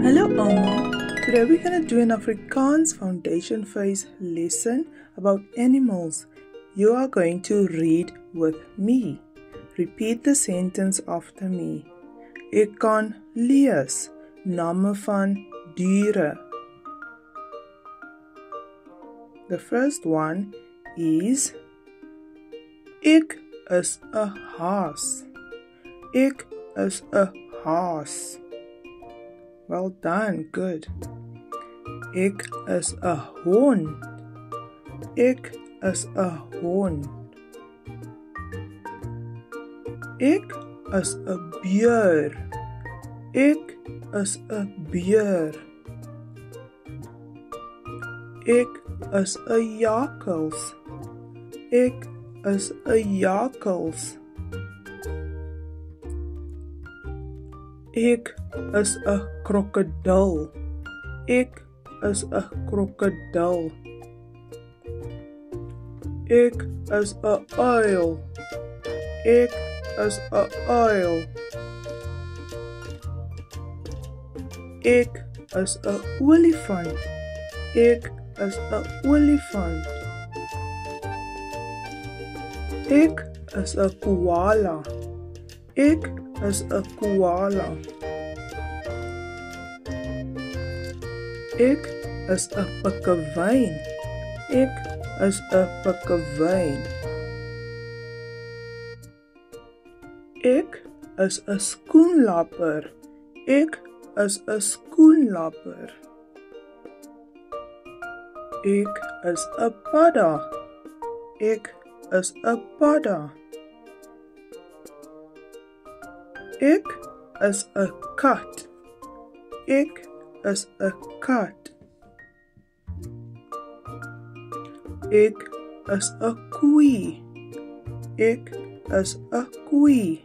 Hallo Alma, today we're going to do an Afrikaans foundation phase lesson about animals. You are going to read with me. Repeat the sentence after me. Ek kan lees name van diere. The first one is Ek is 'n haas. Ek is 'n haas. Well done, good. Ek is 'n hond. Ek is 'n hond. Ek is 'n beer. Ek is 'n beer. Ek is 'n jakkals. Ek is 'n jakkals. Ek is 'n krokodil. Ek is 'n krokodil. Ek is 'n uil. Ek is 'n uil. Ek is 'n olifant. Ek is 'n olifant. Ek is 'n koala. Ek is 'n koala. Ek is 'n pikkewyn. Ek is 'n pikkewyn. Ek is 'n skoenlapper. Ek is 'n skoenlapper. Ek is 'n padda. Ek is 'n padda. Ek is 'n kat. Ek is 'n kat. Ek is 'n koei. Ek is 'n koei.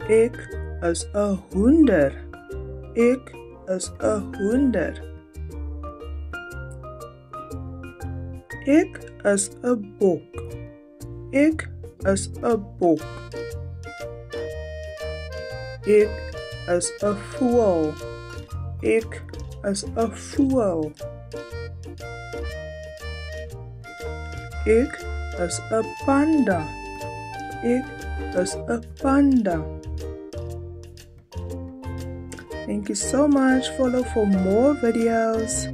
Ek is 'n hoender. Ek is 'n hoender. Ek is 'n bok. Ek is 'n bok. Ek is 'n voël. Ek is 'n voël. Ek is 'n panda. Ek is 'n panda. Thank you so much. Follow for more videos.